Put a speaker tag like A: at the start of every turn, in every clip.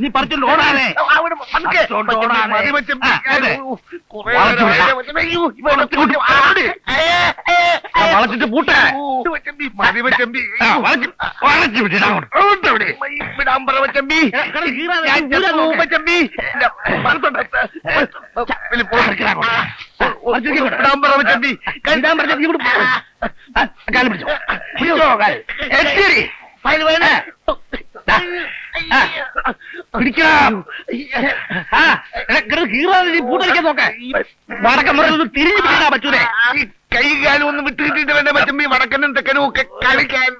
A: നീ പറിച്ചോണ്ട് ഓടാതെ വളച്ചിട്ട് പൂട്ടെ പൂട്ടടിക്കാൻ നോക്കെ വടക്കം പറഞ്ഞത് തിരിഞ്ഞു പിടിക്കാൻ പറ്റൂലേ
B: കൈകാലം ഒന്ന് വിട്ടുകിട്ടിട്ട് വേണ്ട മച്ചമ്പി വടക്കനും തെക്കനും ഒക്കെ കളിക്കാൻ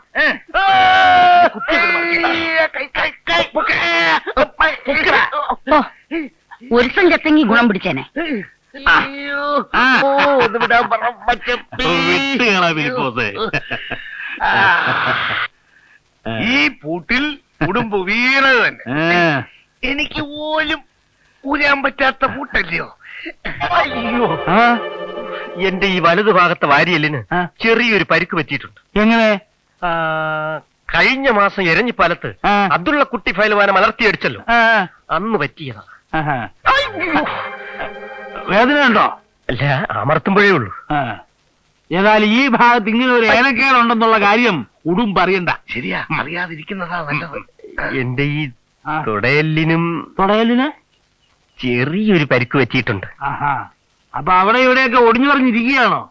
C: ഒരുത്തം ചത്തെങ്കി ഗുണം പിടിച്ചേനെ
B: ഈ പൂട്ടിൽ ഉടുമ്പ് വീണത് തന്നെ എനിക്ക് പോലും ഊരാൻ പറ്റാത്ത പൂട്ടല്ലയോ.
D: അയ്യോ, എന്റെ ഈ വലതു ഭാഗത്തെ വാരിയല്ലിന് ചെറിയൊരു പരിക്ക് പറ്റിയിട്ടുണ്ട്.
A: എങ്ങനെ?
D: കഴിഞ്ഞ മാസം എരഞ്ഞിപ്പാലത്ത് അബ്ദുള്ള കുട്ടി ഫയൽവാനെ മലർത്തിയടിച്ചല്ലോ, അന്ന് പറ്റിയതാ.
A: വേദന ഉണ്ടോ?
D: അല്ല, അമർത്തുമ്പോഴേ ഉള്ളൂ.
A: ഏതായാലും ഈ ഭാഗത്ത് ഇങ്ങനെ ഒരു ഏനക്കേടുണ്ടെന്നുള്ള കാര്യം ഉടുമ്പ് അറിയണ്ട.
B: ശരിയാ, അറിയാതിരിക്കുന്നതാ നല്ലത്.
D: എന്റെ ഈ തുടയലിനും ചെറിയൊരു പരിക്ക് പറ്റിയിട്ടുണ്ട്.
A: അപ്പൊ അവിടെ ഇവിടെയൊക്കെ ഒടിഞ്ഞു പറഞ്ഞിരിക്കുകയാണോ?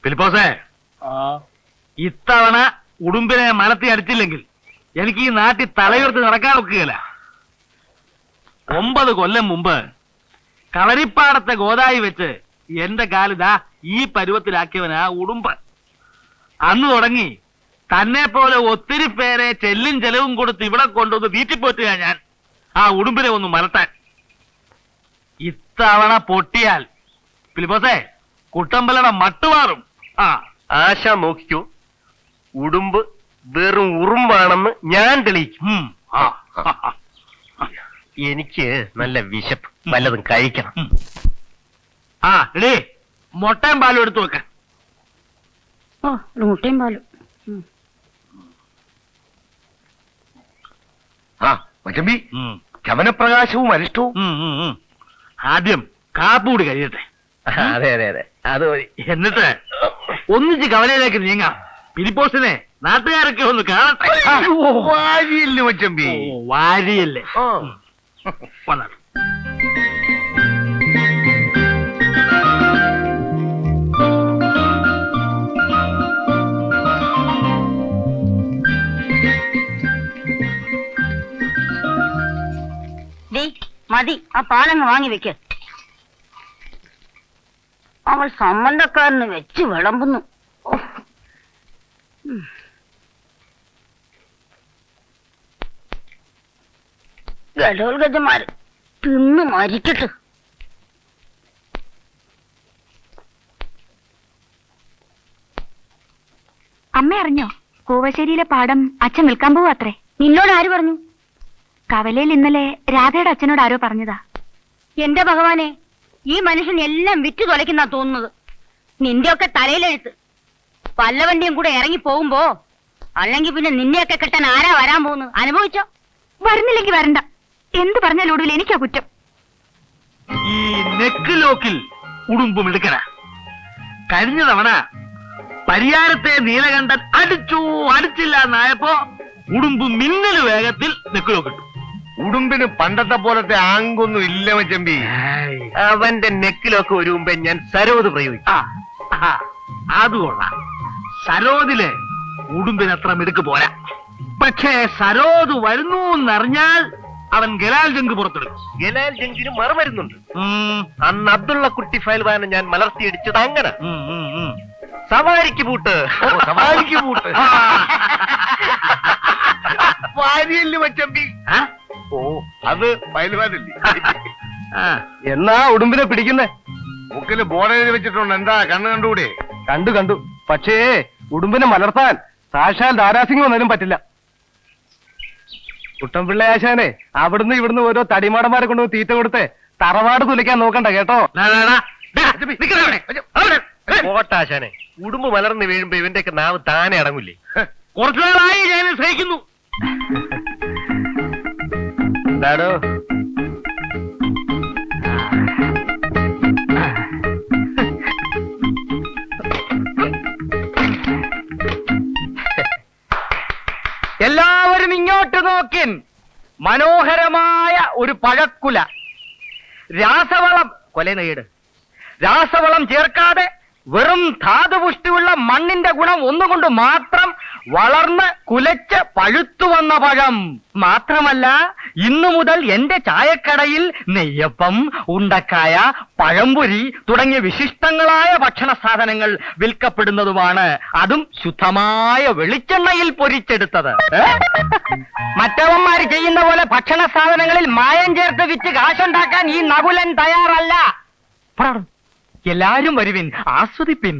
D: ഫിലിപ്പോസേ,
A: ഇത്തവണ ഉടുമ്പിനെ മലത്തി അടിച്ചില്ലെങ്കിൽ എനിക്ക് ഈ നാട്ടിൽ തലയുയർത്തി നടക്കാൻ ഒക്കുകയില്ല. 9 കൊല്ലം മുമ്പ് കളരിപ്പാടത്തെ ഗോദായി വെച്ച് എന്റെ കാലിതാ ഈ പരുവത്തിലാക്കിയവനാ ഉടുമ്പ്. അന്ന് തുടങ്ങി തന്നെ പോലെ ഒത്തിരി പേരെ ചെല്ലും ചെലവും കൊടുത്ത് ഇവിടെ കൊണ്ടുവന്ന് വീട്ടിപ്പോറ്റുക ഞാൻ ആ ഉടുമ്പിനെ ഒന്ന് മലത്താൻ. ഇത്തവണ പൊട്ടിയാൽ ഫിലിപ്പോസേ കുട്ടമ്പലയുടെ മട്ടുമാറും.
D: ആശ നോക്കിക്കോ, ഉടുമ്പ് വെറും ഉറുമ്പാണെന്ന് ഞാൻ തെളിയിക്കും. എനിക്ക് നല്ല വിശപ്പ്, വല്ലതും കഴിക്കണം.
A: എടേ, മുട്ടയും പാലും എടുത്തു വെക്ക.
C: മുട്ടയും പാലും.
B: മച്ചമ്പി, ചവനപ്രകാശവും അരിഷ്ടവും.
A: ആദ്യം കാപ്പൂടി കഴിയട്ടെ.
D: അതെ അതെ അതെ, അത് മതി.
A: എന്നിട്ട് ഒന്നിച്ച് കവലയിലേക്ക് നീങ്ങാം. ഫിലിപ്പോസിനെ നാട്ടുകാരൊക്കെ ഒന്ന് കാണട്ടെ.
B: വാരിയല്ലേ മച്ചമ്പി?
A: വാരിയല്ലേ? വന്നാ
C: മതി, ആ പാലങ്ങ് വാങ്ങി വെക്ക്. അവൾ സംബന്ധക്കാരന് വെച്ച് വിളമ്പുന്നു. ഗഡോൽഗജമാര് തിന്നു മരിക്കട്ടെ.
E: അമ്മ അറിഞ്ഞോ? കൂവശ്ശേരിയിലെ പാടം അച്ഛൻ വിൽക്കാൻ പോവാ അത്രേ.
C: നിന്നോട് ആര് പറഞ്ഞു?
E: കവലയിൽ ഇന്നലെ രാധയുടെ അച്ഛനോട് ആരോ പറഞ്ഞതാ.
C: എന്റെ ഭഗവാനെ, ഈ മനുഷ്യൻ എല്ലാം വിറ്റു തുലയ്ക്കുന്ന തോന്നുന്നത്. നിന്റെയൊക്കെ തലയിലെഴുത്ത്. പല്ലവണ്ടിയും കൂടെ ഇറങ്ങി പോകുമ്പോ അല്ലെങ്കിൽ പിന്നെ നിന്നെയൊക്കെ കെട്ടാൻ ആരാ വരാൻ പോകുന്നത്? അനുഭവിച്ചോ?
E: വരുന്നില്ലെങ്കിൽ വരണ്ട. എന്ത് പറഞ്ഞാലും ഒടുവിൽ എനിക്കാ കുറ്റം.
A: ഈ നെക്ക് ലോക്കിൽ ഉടുമ്പും എടുക്കണ. കഴിഞ്ഞ തവണ പരിയാരത്തെ നീലകണ്ഠൻ അടിച്ചില്ല എന്നായപ്പോ ഉടുമ്പ് മിന്നല് വേഗത്തിൽ നെക്ക് ലോക്കിട്ടു.
B: ഉടുമ്പിന് പണ്ടത്തെ പോലത്തെ ആങ്കൊന്നും ഇല്ല മച്ചമ്പി.
D: അവന്റെ നെക്കിലൊക്കെ ഒരു മുമ്പേ ഞാൻ സരോദ് പ്രയോഗിക്കും.
A: അതുകൊള്ളാം. സരോദിലെ ഉടുമ്പിന് അത്ര മിടുക്ക് പോരാ. പക്ഷേ സരോദ് വരുന്നു എന്നറിഞ്ഞാൽ അവൻ ഗലാൽ ജങ്ക് പുറത്തെടുക്കും.
D: ഗലാൽ ജങ്കിന് മറുമരുന്നുണ്ട്. അന്ന് അബ്ദുള്ള കുട്ടി ഫയൽവാനെ ഞാൻ മലർത്തിയടിച്ചത് അങ്ങനെ. സവാരിക്ക് പൂട്ട്,
B: സവാരിക്ക് പൂട്ട്. വാരിയല്ലേ മച്ചമ്പി? ഓ, അത് പയൽവാനല്ലേ?
D: എന്നാ ഉടുമ്പിനെ പിടിക്കുന്നേ?
B: മുക്കില് ബോർഡ് വെച്ചിട്ടുണ്ട്. എന്താ കണ്ണു കണ്ടുകൂടെ?
D: കണ്ടു. പക്ഷേ ഉടുമ്പിനെ മലർത്താൻ സാക്ഷാൽ ദാരാസിംഗ് വന്നാലും പറ്റില്ല. കുട്ടൻപിള്ളയാശാനെ അവിടുന്ന് ഇവിടുന്ന് ഓരോ തടിമാടന്മാരെ കൊണ്ടുപോയി തീറ്റ കൊടുത്ത് തറവാട് തുലയ്ക്കാൻ നോക്കണ്ട കേട്ടോ. ഓട്ടാശാനെ ഉടുമ്പ് മലർന്ന് വീഴുമ്പോ ഇവന്റെയൊക്കെ നാവ് താനെ അടങ്ങൂലേ?
A: കുറച്ചു നാളായി ഞാൻ സഹിക്കുന്നു.
D: എന്താടോ
F: എല്ലാവരും ഇങ്ങോട്ട് നോക്കിൻ. മനോഹരമായ ഒരു പഴക്കുല. രാസവളം രാസവളം ചേർക്കാതെ വെറും ധാതുപുഷ്ടിയുള്ള മണ്ണിന്റെ ഗുണം ഒന്നുകൊണ്ട് മാത്രം വളർന്ന് കുലച്ച് പഴുത്തു വന്ന പഴം. മാത്രമല്ല, ഇന്നു മുതൽ എന്റെ ചായക്കടയിൽ നെയ്യപ്പം, ഉണ്ടക്കായ, പഴംപൊരി തുടങ്ങിയ വിശിഷ്ടങ്ങളായ ഭക്ഷണ സാധനങ്ങൾ വിൽക്കപ്പെടുന്നതുമാണ്. അതും ശുദ്ധമായ വെളിച്ചെണ്ണയിൽ പൊരിച്ചെടുത്തത്. മറ്റവന്മാര് ചെയ്യുന്ന പോലെ ഭക്ഷണ സാധനങ്ങളിൽ മായം ചേർത്ത് വിറ്റ് കാശുണ്ടാക്കാൻ ഈ നകുലൻ തയ്യാറല്ല. എല്ലാരും വരുവിൻ, ആസ്വദിപ്പിൻ.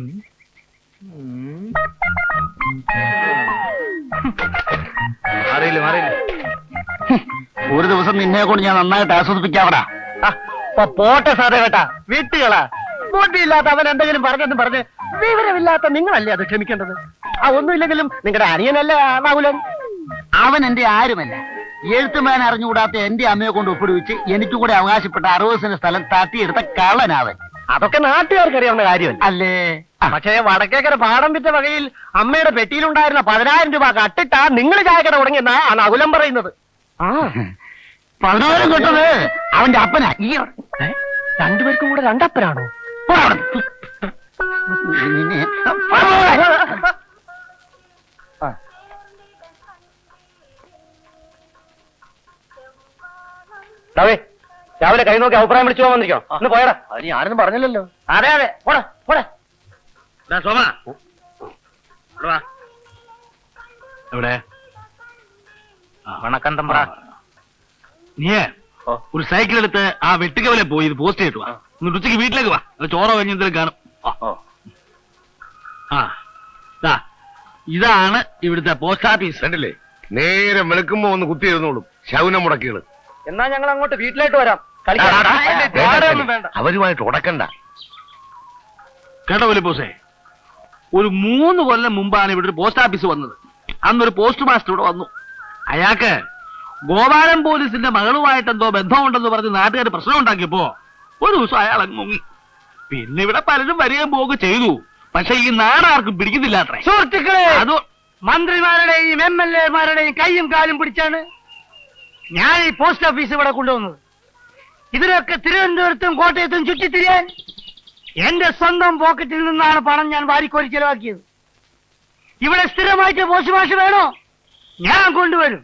B: ഒരു ദിവസം നിന്നെ കൊണ്ട് ഞാൻ നന്നായിട്ട് ആസ്വദിപ്പിക്കാവടാ.
F: പോട്ടെ സാറേ കേട്ടാ, വീട്ടുകളാ. ബുദ്ധിയില്ലാത്ത അവൻ എന്തെങ്കിലും പറഞ്ഞ് വിവരമില്ലാത്ത നിങ്ങളല്ലേ അത് ക്ഷമിക്കേണ്ടത്. ഒന്നുമില്ലെങ്കിലും നിങ്ങളുടെ അനിയനല്ലേ നകുലൻ.
B: അവൻ എന്റെ ആരുമല്ല. എഴുത്തുമാൻ അറിഞ്ഞുകൂടാത്ത എന്റെ അമ്മയെ കൊണ്ട് ഒപ്പിടുവിച്ച് എനിക്ക് കൂടെ അവകാശപ്പെട്ട 60 സെന്റ് സ്ഥലം തട്ടിയെടുത്ത കള്ളനാവൻ.
F: അതൊക്കെ നാട്ടുകാർക്ക് അറിയാവുന്ന കാര്യമല്ല
B: അല്ലേ?
F: പക്ഷേ വടക്കേക്കര പാടം വിറ്റ വകയിൽ അമ്മയുടെ പെട്ടിയിലുണ്ടായിരുന്ന 10,000 രൂപ കട്ടിട്ടാ നിങ്ങൾ ചായക്കട തുടങ്ങിയെന്നാ ആ നകുലം പറയുന്നത്.
B: 10,000 കിട്ടത് അവന്റെ അപ്പനാ.
F: രണ്ടുപേർക്കും കൂടെ രണ്ടപ്പനാണോ? രാവിലെ കൈ നോക്കി അഭിപ്രായം വിളിച്ചു പോകാൻ വന്നിരിക്കോ. ഒന്ന് പോയടാ. അത് ഞാനൊന്നും പറഞ്ഞില്ലല്ലോ. അതെ പോടാ പോടാ.
A: സോമ എവിടെ?
F: വണക്കം തമ്പ്ര.
A: നീ ഒരു സൈക്കിൾ എടുത്ത് ആ വെട്ടിക്കവലെ പോയി ഇത് പോസ്റ്റ് ചെയ്തിട്ട് വാ. എന്നിട്ട് ഉച്ചയ്ക്ക് വീട്ടിലേക്ക് വാ. ചോറ കഴിഞ്ഞെന്തെങ്കിലും കാണും. ഇതാണ് ഇവിടുത്തെ പോസ്റ്റ് ഓഫീസ്.
B: കണ്ടില്ലേ? നേരെ വെളുക്കുമ്പോ ഒന്ന് കുത്തിയിരുന്നോളും ശൗനം മുടക്കികള്.
F: എന്നാ ഞങ്ങൾ അങ്ങോട്ട് വീട്ടിലേക്ക് വരാം.
B: അവരുമായിട്ട് ഉടക്കണ്ട
A: കേട്ടോ വലിപ്പോസേ. ഒരു 3 കൊല്ലം മുമ്പാണ് ഇവിടെ ഒരു പോസ്റ്റ് ഓഫീസ് വന്നത്. അന്നൊരു പോസ്റ്റ് മാസ്റ്റർ ഇവിടെ വന്നു. അയാൾക്ക് ഗോപാലൻ പോലീസിന്റെ മകളുമായിട്ട് എന്തോ ബന്ധമുണ്ടെന്ന് പറഞ്ഞ് നാട്ടുകാർ പ്രശ്നം ഉണ്ടാക്കിയപ്പോ ഒരു ദിവസം അയാൾ അങ്ങ് മുങ്ങി. പിന്നെ ഇവിടെ പലരും വരികയും പോവുകയും ചെയ്തു. പക്ഷെ ഈ നാടാർക്കും പിടിക്കുന്നില്ല അത്രേ.
F: സുഹൃത്തുക്കളെ,
A: അത്
F: മന്ത്രിമാരുടെയും MLA-മാരുടെയും കൈയും കാലും പിടിച്ചാണ് ഞാൻ ഈ പോസ്റ്റ് ഓഫീസ് ഇവിടെ കൊണ്ടുവന്നത്. ഇതിനൊക്കെ തിരുവനന്തപുരത്തും കോട്ടയത്തും ചുറ്റിത്തിരിയാൻ എന്റെ സ്വന്തം പോക്കറ്റിൽ നിന്നാണ് പണം ഞാൻ വാരിക്കോരി ചെലവാക്കിയത്. ഇവിടെ സ്ഥിരമായിട്ട് പോസ്റ്റ് മാഷ് വേണോ? ഞാൻ കൊണ്ടുവരും.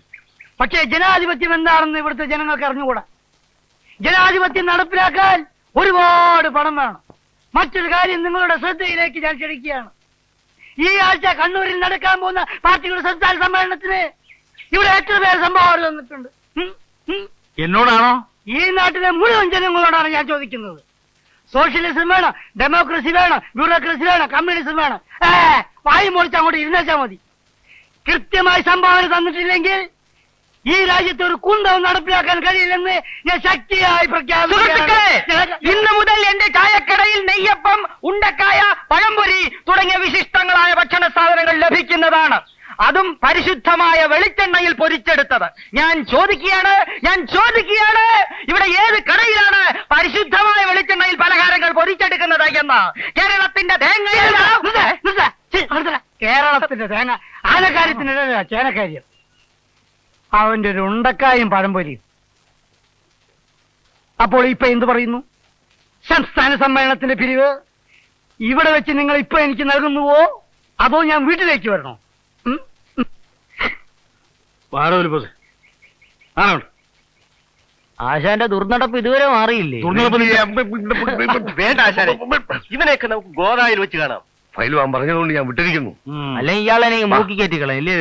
F: പക്ഷേ ജനാധിപത്യം എന്താണെന്ന് ഇവിടുത്തെ ജനങ്ങൾക്ക് അറിഞ്ഞുകൂടാ. ജനാധിപത്യം നടപ്പിലാക്കാൻ ഒരുപാട് പണം വേണം. മറ്റൊരു കാര്യം നിങ്ങളുടെ ശ്രദ്ധയിലേക്ക് ഞാൻ ക്ഷണിക്കുകയാണ്. ഈ ആഴ്ച കണ്ണൂരിൽ നടക്കാൻ പോകുന്ന പാർട്ടിയുടെ സംസ്ഥാന സമ്മേളനത്തിന് ഇവിടെ എത്ര പേർ സംഭാവന തന്നിട്ടുണ്ട്?
A: എന്നോടാണോ?
F: ഈ നാട്ടിലെ മുഴുവൻ ജനങ്ങളോടാണ് ഞാൻ ചോദിക്കുന്നത്. സോഷ്യലിസം വേണം, ഡെമോക്രസി വേണം, ബ്യൂറോക്രസി വേണം, കമ്മ്യൂണിസം വേണം. വായി മുറിച്ച് അങ്ങോട്ട് ഇരുന്നേച്ചാ മതി. കൃത്യമായി സംഭാവന തന്നിട്ടില്ലെങ്കിൽ ഈ രാജ്യത്ത് ഒരു കുന്തവും നടപ്പിലാക്കാൻ കഴിയില്ലെന്ന് ഞാൻ ശക്തിയായി പ്രഖ്യാപിക്കുന്നു. ഇന്ന് മുതൽ എന്റെ ചായക്കടയിൽ നെയ്യപ്പം, ഉണ്ടക്കായ, പഴംപൊരി തുടങ്ങിയ വിശിഷ്ടങ്ങളായ ഭക്ഷണ സാധനങ്ങൾ ലഭിക്കുന്നതാണ്. അതും പരിശുദ്ധമായ വെളിച്ചെണ്ണയിൽ പൊരിച്ചെടുത്തത്. ഞാൻ ചോദിക്കുകയാണ്, ഇവിടെ ഏത് കടയിലാണ് പരിശുദ്ധമായ വെളിച്ചെണ്ണയിൽ പലഹാരങ്ങൾ പൊരിച്ചെടുക്കുന്നത് എന്ന്? കേരളത്തിന്റെ തേങ്ങ, കേരളത്തിന്റെ തേങ്ങ ആനക്കാര്യത്തിന് ചേനക്കാര്യം. അവന്റെ ഒരു ഉണ്ടക്കായും പഴംപൊരിയും. അപ്പോൾ ഇപ്പൊ എന്ത് പറയുന്നു? സംസ്ഥാന സമ്മേളനത്തിന്റെ പിരിവ് ഇവിടെ വെച്ച് നിങ്ങൾ ഇപ്പൊ എനിക്ക് നൽകുന്നുവോ, അതോ ഞാൻ വീട്ടിലേക്ക് വരണോ? ആശാന്റെ ദുർനടപ്പ് ഇതുവരെ മാറിയില്ലേ?
D: വേണ്ട ആശാനെ, ഇവനെയൊക്കെ നമുക്ക് ഗോദായിൽ വെച്ച് കാണാം.
B: ഫയൽ വാൻ പറഞ്ഞതുകൊണ്ട് ഞാൻ വിട്ടിരിക്കുന്നു.
F: അല്ലെ ഇയാളെ മൂക്കി കയറ്റിക്കളെ അല്ലേ?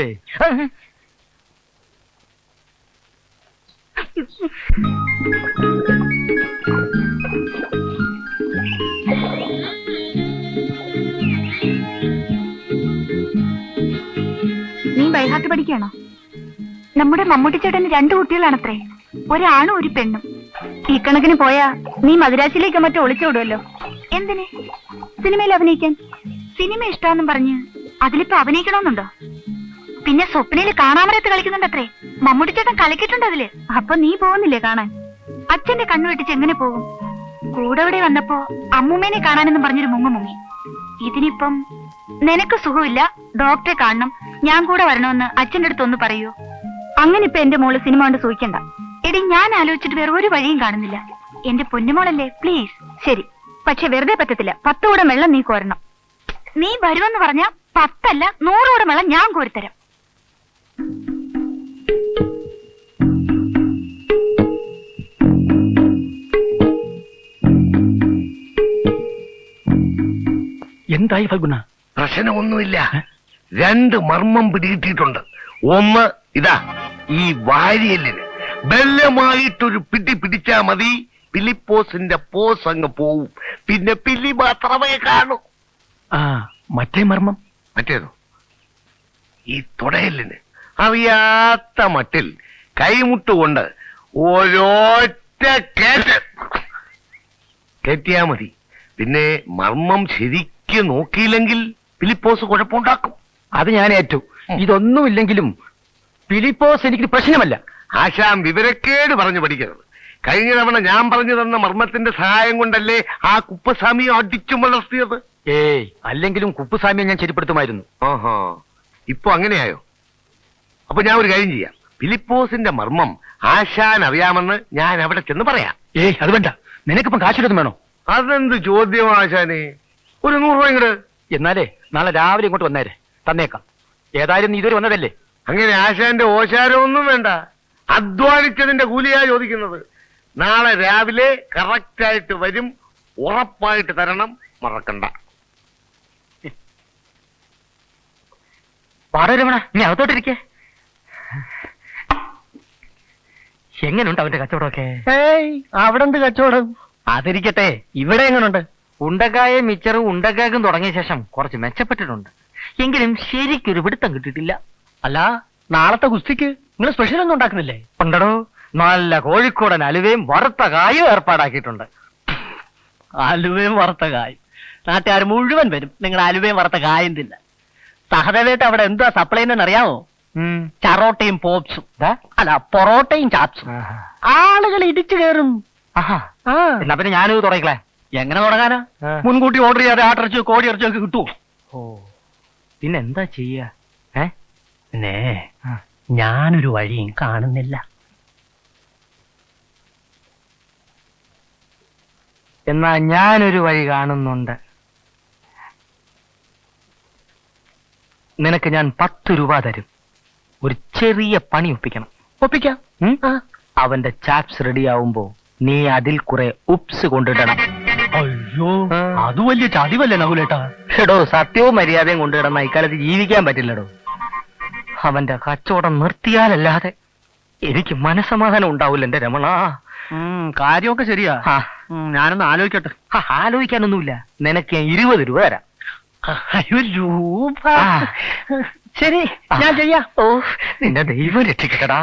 E: നീ ബൈഹാർട്ട് പഠിക്കുകയാണോ? നമ്മുടെ മമ്മൂട്ടി ചേട്ടന് 2 കുട്ടികളാണത്രേ, ഒരാണും ഒരു പെണ്ണും. ഈ കണക്കിന് പോയാ നീ മദ്രാസിലേക്ക് മറ്റോ ഒളിച്ചോടുമല്ലോ. എന്തിന്? സിനിമയിൽ അഭിനയിക്കാൻ. സിനിമ ഇഷ്ടമെന്നും പറഞ്ഞ് അതിലിപ്പോ അഭിനയിക്കണമെന്നുണ്ടോ? പിന്നെ സ്വപ്നയിൽ കാണാമറയത്ത് കളിക്കുന്നുണ്ടത്രേ. മമ്മൂട്ടി ചേട്ടൻ കളിക്കിട്ടുണ്ട് അതില്. അപ്പൊ നീ പോകുന്നില്ലേ കാണാൻ? അച്ഛന്റെ കണ്ണു വെട്ടിച്ച് എങ്ങനെ പോകും? കൂടെ ഇവിടെ വന്നപ്പോ അമ്മൂമ്മേനെ കാണാനെന്നും പറഞ്ഞൊരു മുങ്ങി. ഇതിനിപ്പം നിനക്ക് സുഖമില്ല, ഡോക്ടറെ കാണണം, ഞാൻ കൂടെ വരണമെന്ന് അച്ഛന്റെ അടുത്ത് ഒന്ന് പറയൂ. അങ്ങനെ ഇപ്പൊ എന്റെ മോള് സിനിമ കൊണ്ട് സൂഹിക്കണ്ട. എടി, ഞാൻ ആലോചിച്ചിട്ട് വേറെ ഒരു വഴിയും കാണുന്നില്ല. എന്റെ പൊന്നുമോളല്ലേ, പ്ലീസ്. ശരി, പക്ഷെ വെറുതെ പറ്റത്തില്ല. 10 കൂടം വെള്ളം നീ കോരണം. നീ വരുമെന്ന് പറഞ്ഞാ 10 അല്ല 100 കൂടം വെള്ളം ഞാൻ കോരിത്തരാം.
A: എന്തായി ഫൽഗുണ?
D: പ്രശ്നമൊന്നുമില്ല. 2 മർമ്മം പിടികിട്ടിയിട്ടുണ്ട്. ഒന്ന് ഇതാ, ഈ വാരിയല്ലിന് ബലമായിട്ടൊരു പിടി പിടിച്ചാ മതി, ഫിലിപ്പോസിന്റെ പോസ് അങ്ങ് പോവും. പിന്നെ പില്ലി മാത്രമേ കാണൂ.
A: മറ്റേ മർമ്മം?
D: മറ്റേതോ? ഈ തുടയല്ലിന് അറിയാത്ത മട്ടിൽ കൈമുട്ടുകൊണ്ട് ഓരോറ്റ കേറ്റിയാ മതി. പിന്നെ മർമ്മം ശരിക്ക് നോക്കിയില്ലെങ്കിൽ ഫിലിപ്പോസ് കുഴപ്പമുണ്ടാക്കും.
B: അത് ഞാൻ ഏറ്റു. ഇതൊന്നുമില്ലെങ്കിലും ഫിലിപ്പോസ് എനിക്ക് പ്രശ്നമല്ല.
D: ആശാൻ വിവരക്കേട് പറഞ്ഞു പഠിക്കരുത്. കഴിഞ്ഞ തവണ ഞാൻ പറഞ്ഞു തന്ന മർമ്മത്തിന്റെ സഹായം കൊണ്ടല്ലേ ആ കുപ്പസ്വാമിയെ അടിച്ചു വളർത്തിയത്?
B: ഏയ്, അല്ലെങ്കിലും കുപ്പുസ്വാമിയെ ഞാൻ ശരിപ്പെടുത്തുമായിരുന്നു.
D: ആഹാ, ഇപ്പൊ അങ്ങനെയായോ? അപ്പൊ ഞാൻ ഒരു കാര്യം ചെയ്യാം. ഫിലിപ്പോസിന്റെ മർമ്മം ആശാൻ അറിയാമെന്ന് ഞാൻ അവിടെ ചെന്ന് പറയാം.
B: ഏയ്, അത് വേണ്ട. നിനക്കിപ്പം കാശെടുത്തും വേണോ?
D: അതെന്ത് ചോദ്യം ആശാനെ? ഒരു 100 രൂപ ഇങ്ങട്.
B: എന്നാലേ നാളെ രാവിലെ ഇങ്ങോട്ട് വന്നേരെ, തന്നേക്കാം. ഏതായാലും നീ ഇതുവരെ വന്നതല്ലേ.
D: അങ്ങനെ ആശാന്റെ ഓശാരമൊന്നും വേണ്ട. അധ്വാനിച്ചതിന്റെ കൂലിയാ ചോദിക്കുന്നത്. നാളെ രാവിലെ കറക്റ്റായിട്ട് വരും, ഉറപ്പായിട്ട് തരണം, മറക്കണ്ട.
B: പാടരമണ, നീ അകത്തോട്ടിരിക്കേ. എങ്ങനെയുണ്ട് അവന്റെ കച്ചവടമൊക്കെ? അവിടെ എന്ത് കച്ചവടം? അതിരിക്കട്ടെ, ഇവിടെ എങ്ങനെയുണ്ട്? ഉണ്ടക്കായും മിച്ചറും ഉണ്ടക്കാക്കും തുടങ്ങിയ ശേഷം കുറച്ച് മെച്ചപ്പെട്ടിട്ടുണ്ട്. എങ്കിലും ശരിക്കൊരു പിടുത്തം കിട്ടിയിട്ടില്ല. അല്ല, നാളത്തെ കുസ്തിക്ക് നിങ്ങൾ സ്പെഷ്യൽ ഒന്നും ഉണ്ടാക്കുന്നില്ലേ? ഉണ്ടടോ, നല്ല കോഴിക്കോടൻ അലുവയും വറുത്ത കായും ഏർപ്പാടാക്കിയിട്ടുണ്ട്.
F: അലുവയും വറുത്ത കായും നാട്ടുകാർ മുഴുവൻ വരും. നിങ്ങൾ അലുവയും വറുത്ത കായും തിന്ന. സഹദേവേട്ട് അവിടെ എന്തുവാ സപ്ലൈ എന്ന് അറിയാമോ? ചറോട്ടയും പോപ്സും. അല്ല, പൊറോട്ടയും ചാപ്സും. ആളുകൾ ഇടിച്ചു കയറും.
B: എന്നാ പിന്നെ ഞാനിത് തുടങ്ങിക്കളെ.
F: എങ്ങനെ തുടങ്ങാനാ? മുൻകൂട്ടി ഓർഡർ ചെയ്യാതെ ആട്ടിറച്ചിയോ കോഴി ഇറച്ചിയോ ഒക്കെ കിട്ടുമോ?
B: പിന്നെന്താ ചെയ്യാ?
F: പിന്നെ ഞാനൊരു വഴിയും കാണുന്നില്ല.
B: എന്നാ ഞാനൊരു വഴി കാണുന്നുണ്ട്. നിനക്ക് ഞാൻ 10 രൂപ തരും. ഒരു ചെറിയ പണി ഒപ്പിക്കണം.
F: ഒപ്പിക്കാം.
B: അവന്റെ ചാപ്സ് റെഡിയാവുമ്പോ നീ അതിൽ കുറെ ഉപ്സ് കൊണ്ടിടണം.
F: അയ്യോ, അത് വലിയ ചതിവല്ലേ നകുലേട്ടാ?
B: എടോ, സത്യവും മര്യാദയും കൊണ്ടിടന്ന ഇക്കാലത്ത് ജീവിക്കാൻ പറ്റില്ലടോ. അവന്റെ കച്ചവടം നിർത്തിയാലല്ലാതെ എനിക്ക് മനസമാധാനം ഉണ്ടാവില്ല എന്റെ രമണ.
F: കാര്യമൊക്കെ ശരിയാ. ഞാനൊന്ന് ആലോചിക്കട്ടെ.
B: ആലോചിക്കാനൊന്നുമില്ല. നിനക്ക് ഞാൻ 20 രൂപ തരാം.
F: അയ്യോ, രൂപ. ശരി, ഞാൻ ചെയ്യാം.
B: ഓ, നിന്റെ ദൈവം രക്ഷിക്കട്ടടാ.